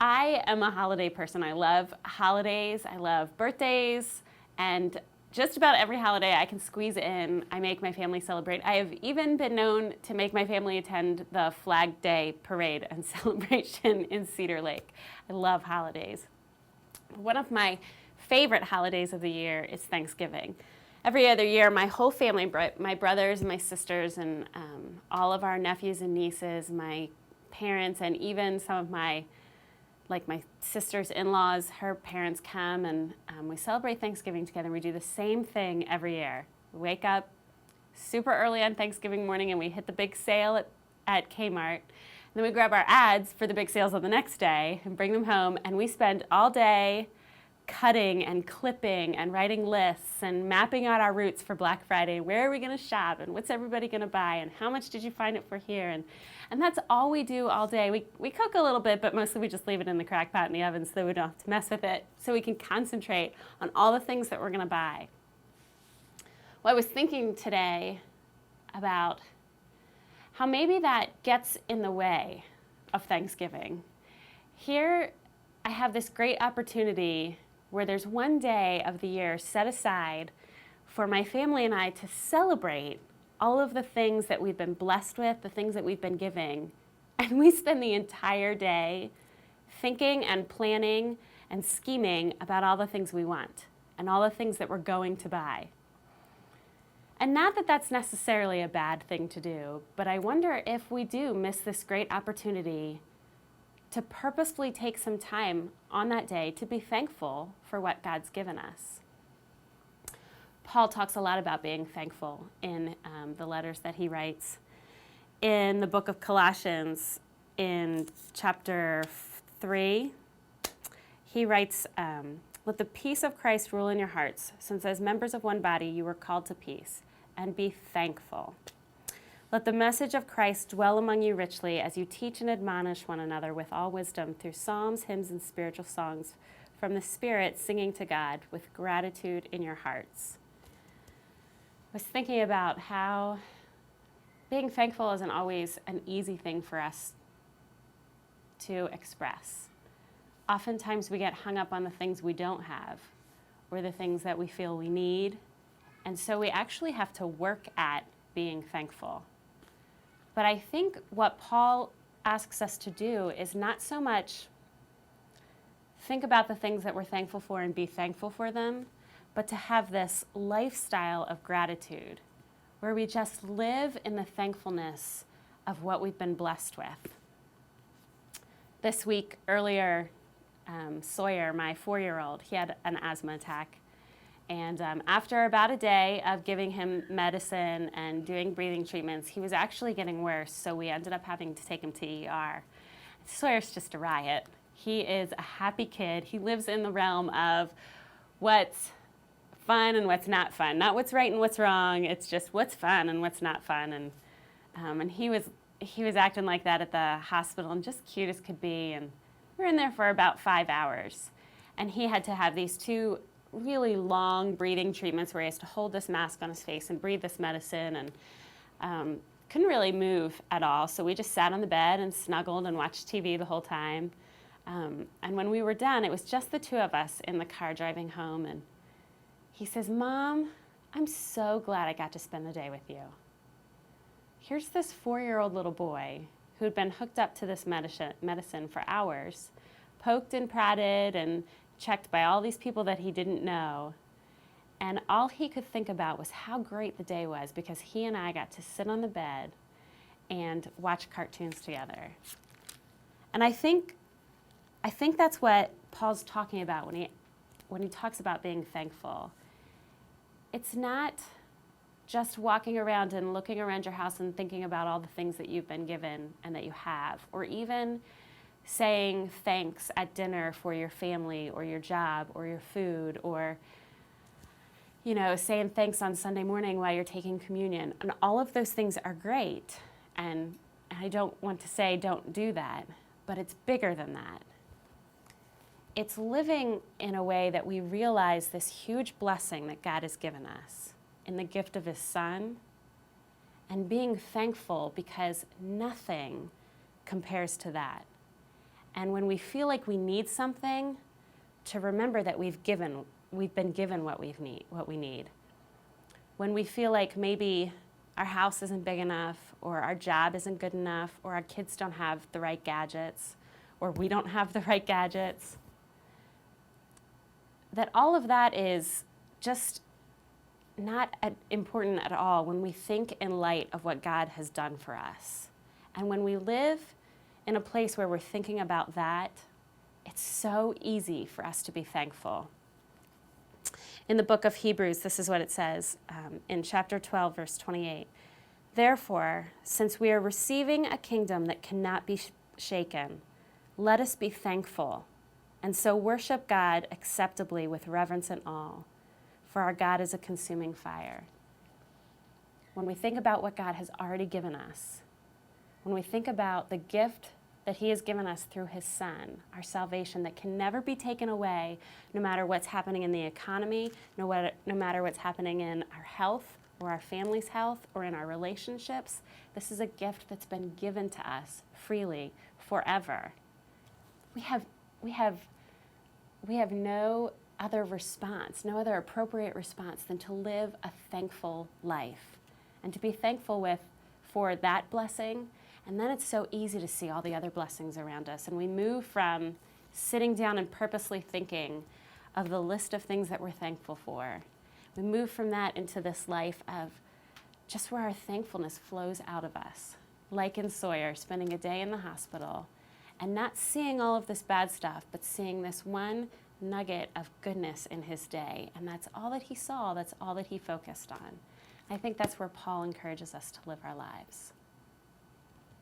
I am a holiday person. I love holidays. I love birthdays. And just about every holiday I can squeeze in, I make my family celebrate. I have even been known to make my family attend the Flag Day parade and celebration in Cedar Lake. I love holidays. One of my favorite holidays of the year is Thanksgiving. Every other year, my whole family, my brothers and my sisters and all of our nephews and nieces, my parents, and even some of my sister's in-laws, her parents come and we celebrate Thanksgiving together. We do the same thing every year. We wake up super early on Thanksgiving morning and we hit the big sale at Kmart. And then we grab our ads for the big sales on the next day and bring them home, and we spend all day cutting and clipping and writing lists and mapping out our routes for Black Friday. Where are we going to shop and what's everybody going to buy and how much did you find it for here? And that's all we do all day. We cook a little bit, but mostly we just leave it in the crock pot in the oven so we don't have to mess with it, so we can concentrate on all the things that we're going to buy. Well, I was thinking today about how maybe that gets in the way of Thanksgiving. Here I have this great opportunity where there's one day of the year set aside for my family and I to celebrate all of the things that we've been blessed with, the things that we've been giving. And we spend the entire day thinking and planning and scheming about all the things we want and all the things that we're going to buy. And not that that's necessarily a bad thing to do, but I wonder if we do miss this great opportunity to purposefully take some time on that day to be thankful for what God's given us. Paul talks a lot about being thankful in the letters that he writes. In the book of Colossians, in chapter 3, he writes, let the peace of Christ rule in your hearts, since as members of one body you were called to peace, and be thankful. Let the message of Christ dwell among you richly as you teach and admonish one another with all wisdom through psalms, hymns, and spiritual songs from the Spirit, singing to God with gratitude in your hearts. I was thinking about how being thankful isn't always an easy thing for us to express. Oftentimes we get hung up on the things we don't have or the things that we feel we need, and so we actually have to work at being thankful. But I think what Paul asks us to do is not so much think about the things that we're thankful for and be thankful for them, but to have this lifestyle of gratitude where we just live in the thankfulness of what we've been blessed with. This week, earlier, Sawyer, my 4-year-old, he had an asthma attack. And after about a day of giving him medicine and doing breathing treatments, he was actually getting worse, so we ended up having to take him to ER. Sawyer's just a riot. He is a happy kid. He lives in the realm of what's fun and what's not fun. Not what's right and what's wrong, it's just what's fun and what's not fun. And he was acting like that at the hospital and just cute as could be. And we were in there for about 5 hours. And he had to have these 2 really long breathing treatments where he has to hold this mask on his face and breathe this medicine, and couldn't really move at all. So we just sat on the bed and snuggled and watched TV the whole time. And when we were done, it was just the 2 of us in the car driving home. And he says, "Mom, I'm so glad I got to spend the day with you. Here's this 4-year-old little boy who'd been hooked up to this medicine for hours, poked and prodded and checked by all these people that he didn't know. And all he could think about was how great the day was because he and I got to sit on the bed and watch cartoons together." And I think that's what Paul's talking about when he talks about being thankful. It's not just walking around and looking around your house and thinking about all the things that you've been given and that you have, or even saying thanks at dinner for your family or your job or your food, or saying thanks on Sunday morning while you're taking communion. And all of those things are great, and I don't want to say don't do that, but it's bigger than that. It's living in a way that we realize this huge blessing that God has given us in the gift of His Son, and being thankful because nothing compares to that. And when we feel like we need something, to remember that we've been given what we need. When we feel like maybe our house isn't big enough, or our job isn't good enough, or our kids don't have the right gadgets, or we don't have the right gadgets, that all of that is just not important at all when we think in light of what God has done for us. And when we live in a place where we're thinking about that, it's so easy for us to be thankful. In the book of Hebrews, this is what it says in chapter 12, verse 28. Therefore, since we are receiving a kingdom that cannot be shaken, let us be thankful and so worship God acceptably with reverence and awe, for our God is a consuming fire. When we think about what God has already given us, when we think about the gift that he has given us through his Son, our salvation that can never be taken away, no matter what's happening in the economy, no matter what's happening in our health or our family's health or in our relationships, this is a gift that's been given to us freely, forever. We have no other response, no other appropriate response than to live a thankful life and to be thankful for that blessing. And then it's so easy to see all the other blessings around us. And we move from sitting down and purposely thinking of the list of things that we're thankful for. We move from that into this life of just where our thankfulness flows out of us. Like in Sawyer, spending a day in the hospital and not seeing all of this bad stuff, but seeing this one nugget of goodness in his day. And that's all that he saw. That's all that he focused on. I think that's where Paul encourages us to live our lives.